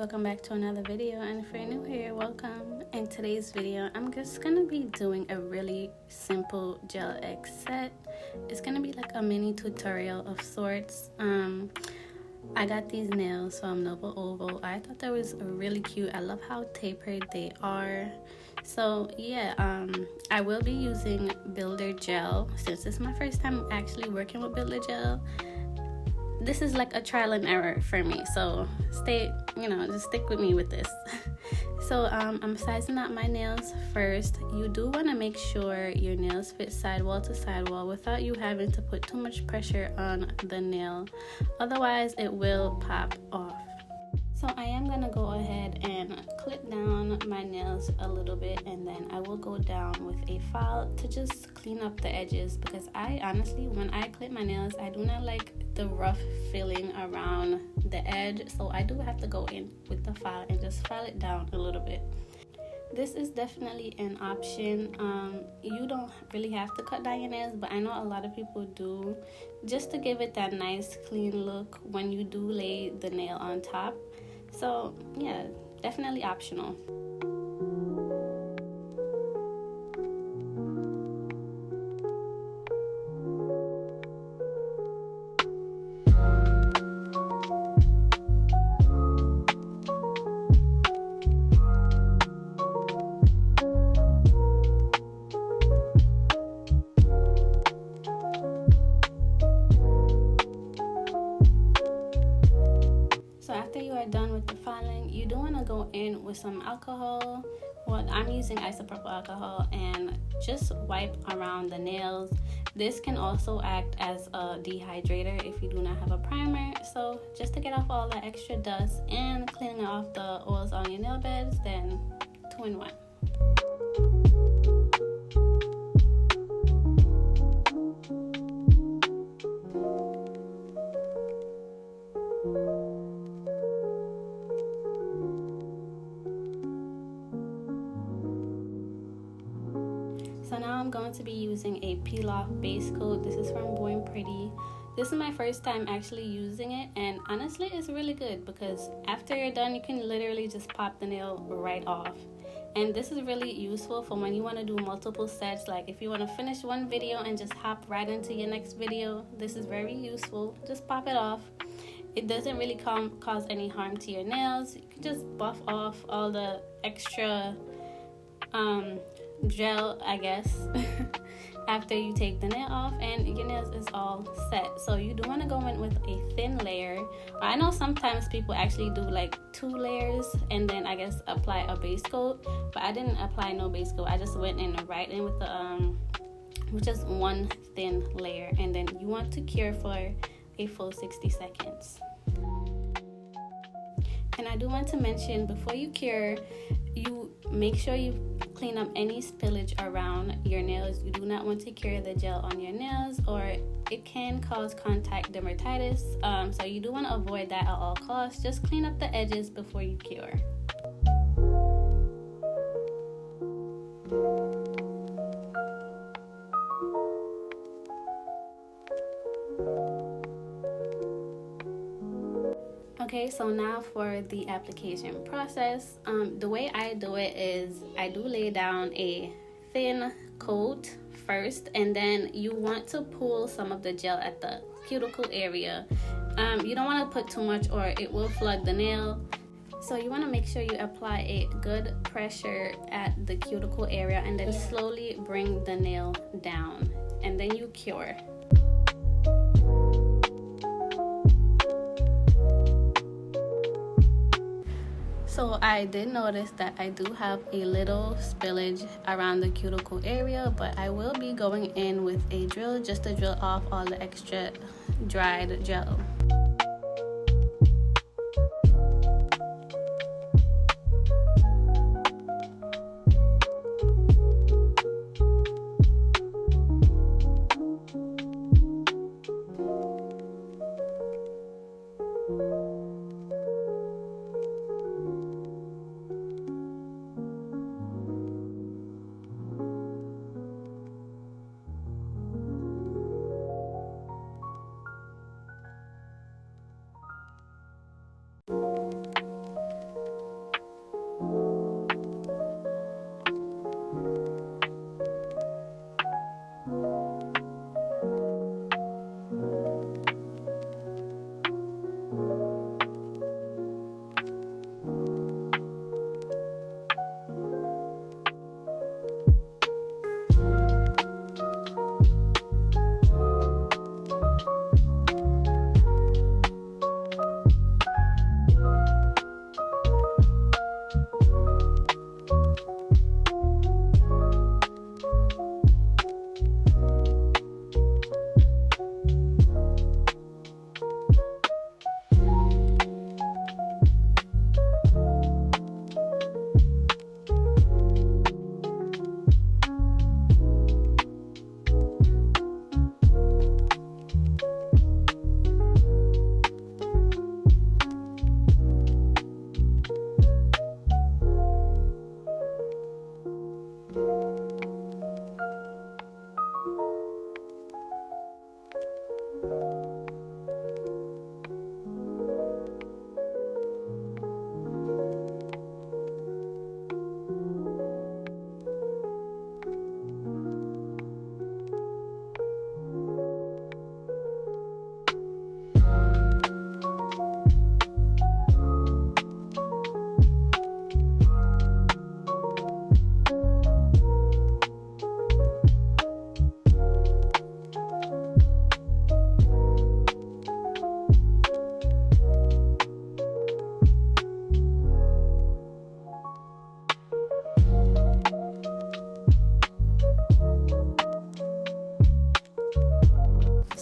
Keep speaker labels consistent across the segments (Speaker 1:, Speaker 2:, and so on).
Speaker 1: welcome back to another video, and if you're new here, welcome. In today's video, I'm just gonna be doing a really simple gel X set. It's gonna be like a mini tutorial of sorts. I got these nails from Novo Ovo. I thought that was really cute. I love how tapered they are. So yeah, I will be using builder gel since this is my first time actually working with builder gel. This is like a trial and error for me, so just stick with me with this. So I'm sizing out my nails first. You do want to make sure your nails fit sidewall to sidewall without you having to put too much pressure on the nail, otherwise it will pop off. So I am gonna go ahead and clip down my nails a little bit, and then I will go down with a file to just clean up the edges, because I honestly, when I clip my nails, I do not like the rough feeling around the edge, so I do have to go in with the file and just file it down a little bit. This is definitely an option. You don't really have to cut down your nails, but I know a lot of people do, just to give it that nice clean look when you do lay the nail on top. So yeah, definitely optional. Done with the filing, you do want to go in with some alcohol. Well, I'm using isopropyl alcohol, and just wipe around the nails. This can also act as a dehydrator if you do not have a primer, so just to get off all the extra dust and cleaning off the oils on your nail beds, then 2 in 1. So now I'm going to be using a peel off base coat. This is from Born Pretty. This is my first time actually using it, and honestly it's really good because after you're done, you can literally just pop the nail right off. And this is really useful for when you want to do multiple sets, like if you want to finish one video and just hop right into your next video. This is very useful. Just pop it off. It doesn't really cause any harm to your nails. You can just buff off all the extra gel, I guess, after you take the nail off, and your nails is all set. So you do want to go in with a thin layer. I know sometimes people actually do like 2 layers and then I guess apply a base coat, but I didn't apply no base coat. I just went in right in with the with just one thin layer, and then you want to cure for a full 60 seconds. And I do want to mention, before you cure, you make sure you clean up any spillage around your nails. You do not want to cure the gel on your nails, or it can cause contact dermatitis. So you do want to avoid that at all costs. Just clean up the edges before you cure. Okay, so now for the application process. The way I do it is I do lay down a thin coat first, and then you want to pull some of the gel at the cuticle area. You don't want to put too much or it will flood the nail. So you want to make sure you apply a good pressure at the cuticle area, and then slowly bring the nail down, and then you cure. So I did notice that I do have a little spillage around the cuticle area, but I will be going in with a drill just to drill off all the extra dried gel.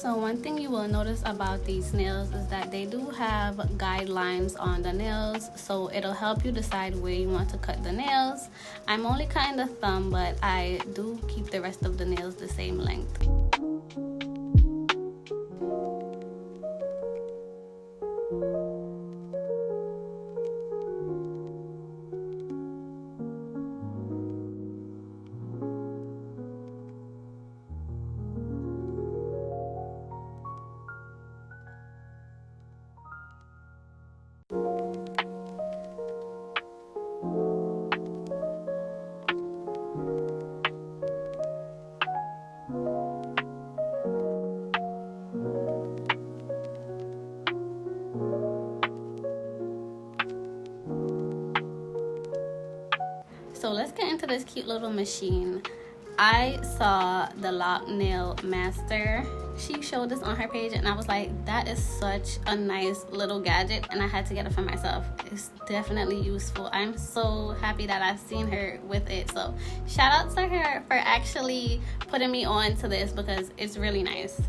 Speaker 1: So one thing you will notice about these nails is that they do have guidelines on the nails, so it'll help you decide where you want to cut the nails. I'm only cutting the thumb, but I do keep the rest of the nails the same length. So let's get into this cute little machine. I saw the lock nail master. She showed this on her page and I was like, that is such a nice little gadget, and I had to get it for myself. It's definitely useful. I'm so happy that I've seen her with it. So shout out to her for actually putting me on to this because it's really nice.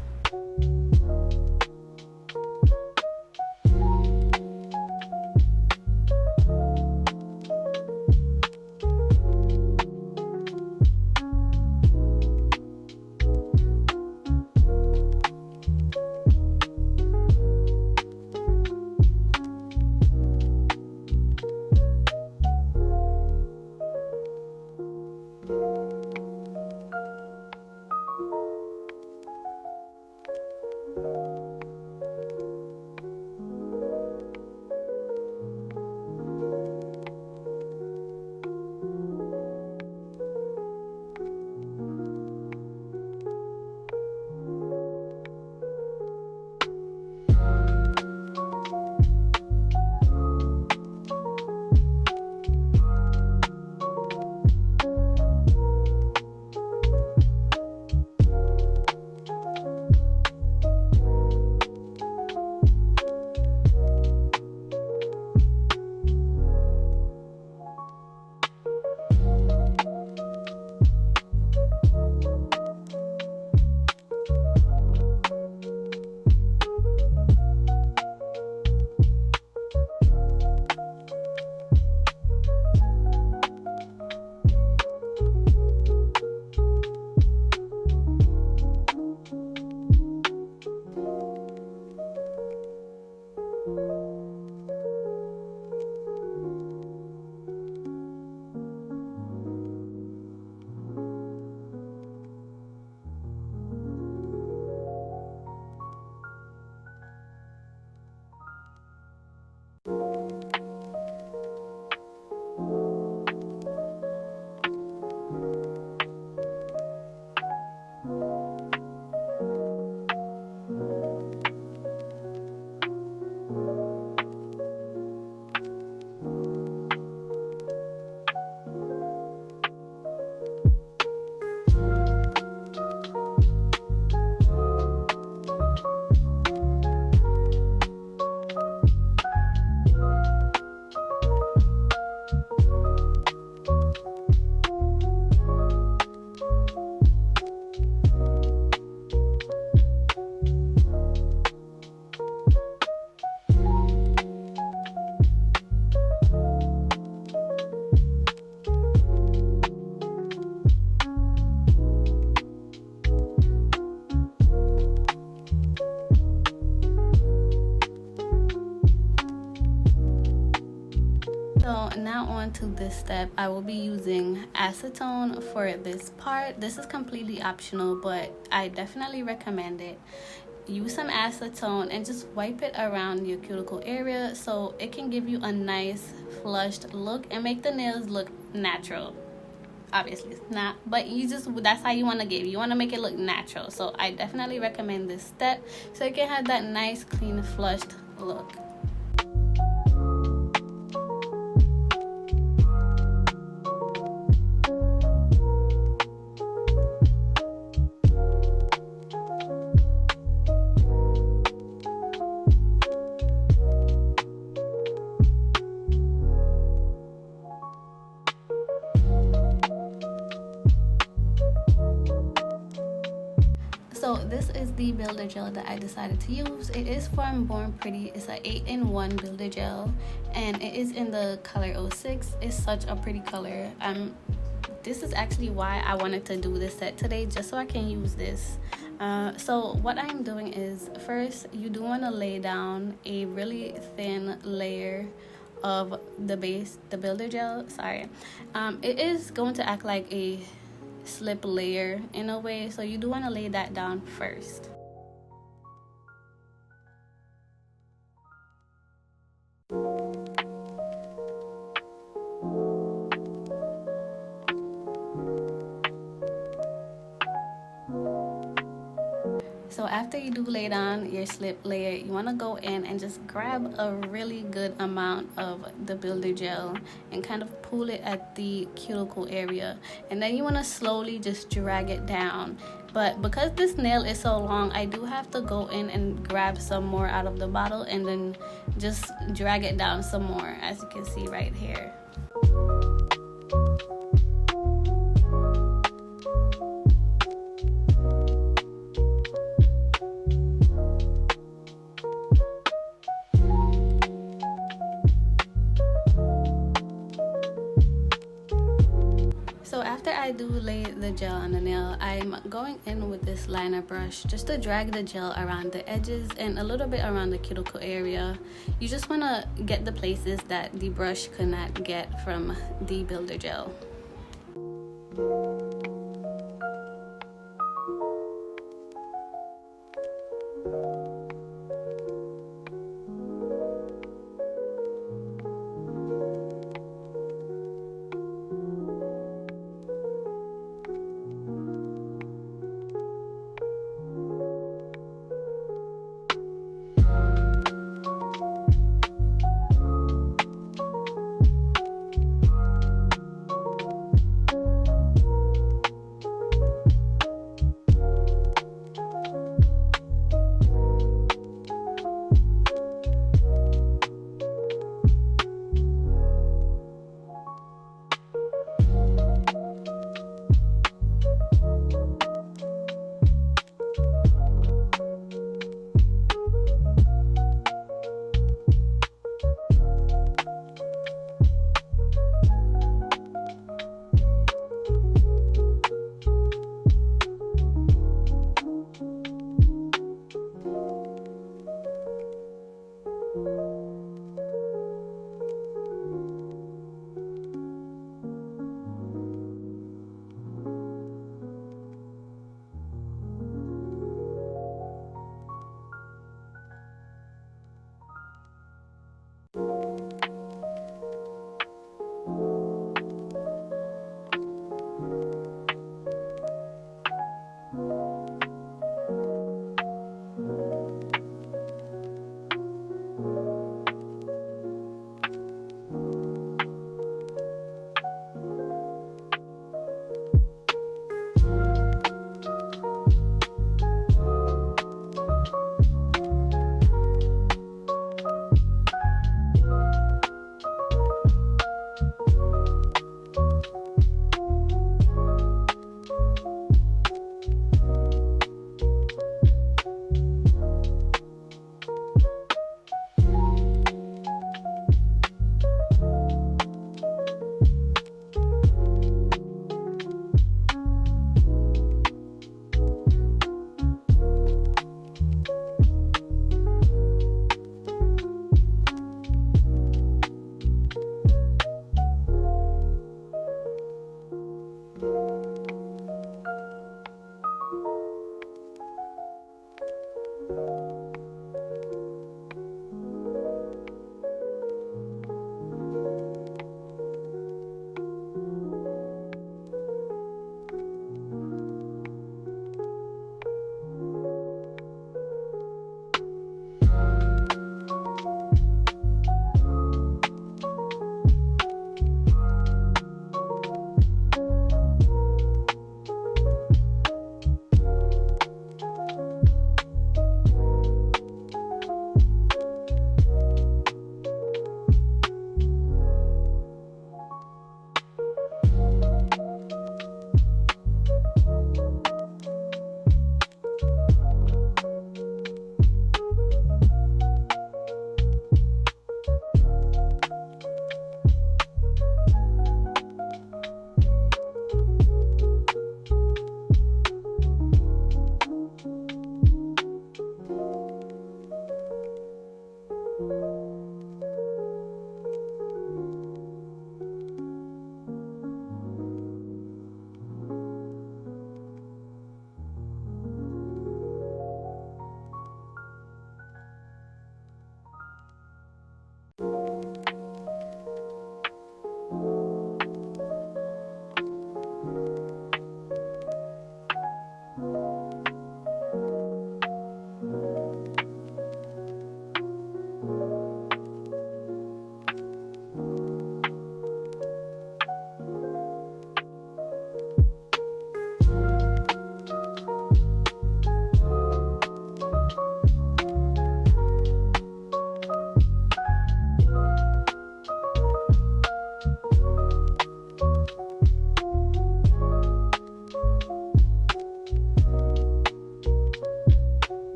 Speaker 1: So now on to this step. I will be using acetone for this part. This is completely optional, but I definitely recommend it. Use some acetone and just wipe it around your cuticle area so it can give you a nice flushed look and make the nails look natural. Obviously it's not, but that's how you want to give. You want to make it look natural. So I definitely recommend this step so you can have that nice clean flushed look. So this is the builder gel that I decided to use. It is from Born Pretty. It's an 8-in-1 builder gel, and it is in the color 06. It's such a pretty color. This is actually why I wanted to do this set today, just so I can use this. So what I'm doing is, first you do want to lay down a really thin layer of the base, the builder gel. It is going to act like a slip layer in a way, so you do want to lay that down first. So after you do lay down your slip layer, you want to go in and just grab a really good amount of the builder gel and kind of pull it at the cuticle area, and then you want to slowly just drag it down. But because this nail is so long, I do have to go in and grab some more out of the bottle and then just drag it down some more, as you can see right here. So after I do lay the gel on the nail, I'm going in with this liner brush just to drag the gel around the edges and a little bit around the cuticle area. You just want to get the places that the brush could not get from the builder gel.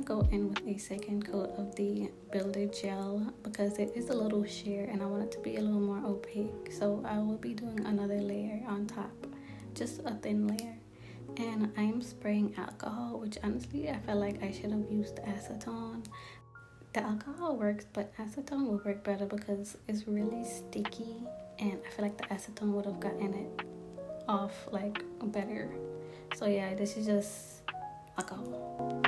Speaker 1: go in with a second coat of the builder gel because it is a little sheer and I want it to be a little more opaque. So I will be doing another layer on top, just a thin layer. And I'm spraying alcohol, which honestly I felt like I should have used acetone. The alcohol works, but acetone will work better because it's really sticky, and I feel like the acetone would have gotten it off like better. So yeah, this is just alcohol.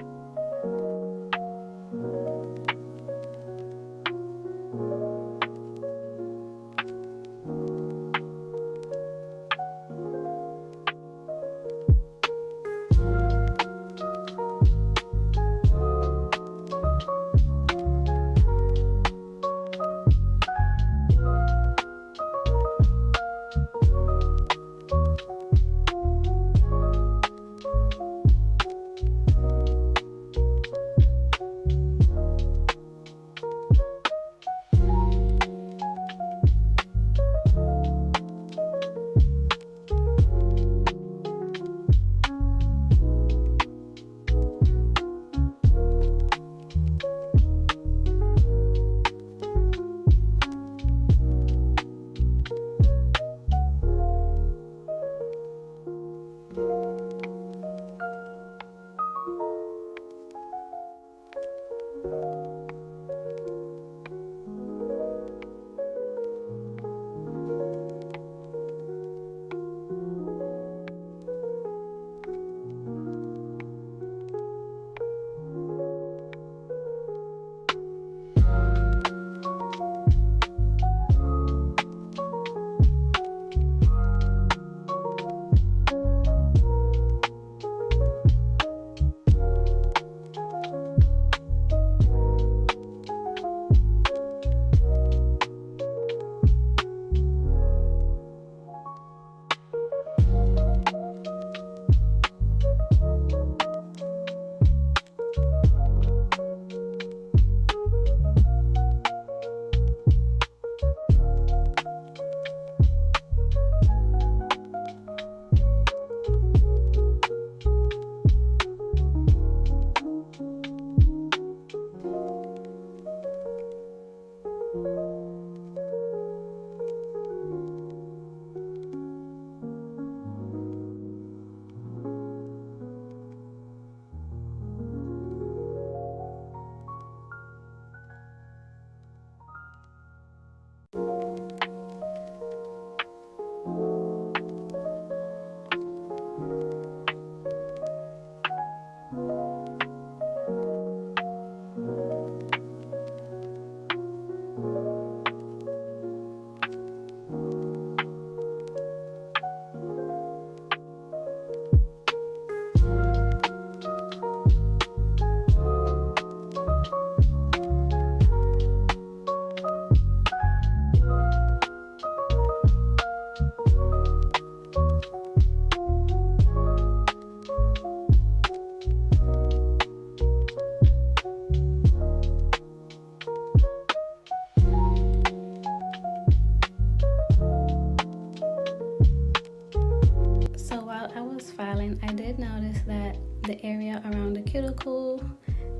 Speaker 1: I did notice that the area around the cuticle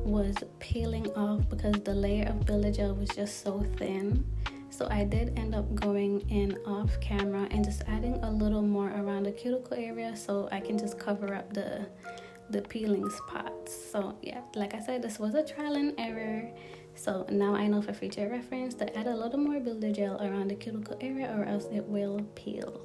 Speaker 1: was peeling off because the layer of builder gel was just so thin. So I did end up going in off camera and just adding a little more around the cuticle area so I can just cover up the peeling spots. So yeah, like I said, this was a trial and error. So now I know for future reference to add a little more builder gel around the cuticle area or else it will peel.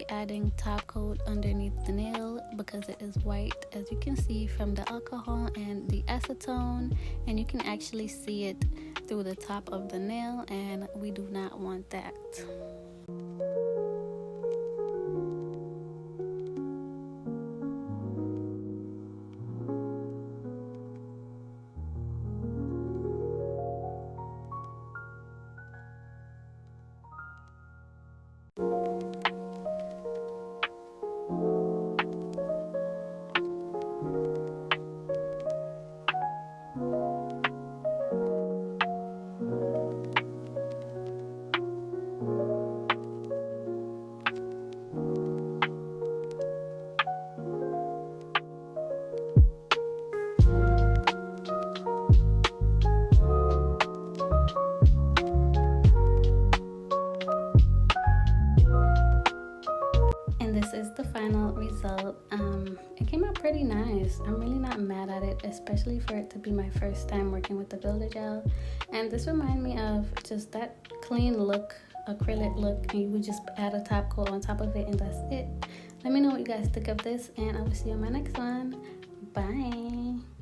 Speaker 1: be adding top coat underneath the nail because it is white, as you can see from the alcohol and the acetone, and you can actually see it through the top of the nail, and we do not want that. This is the final result. It came out pretty nice. I'm really not mad at it, especially for it to be my first time working with the builder gel. And this reminds me of just that clean look, acrylic look, and you would just add a top coat on top of it, and that's it. Let me know what you guys think of this, and I will see you on my next one. Bye.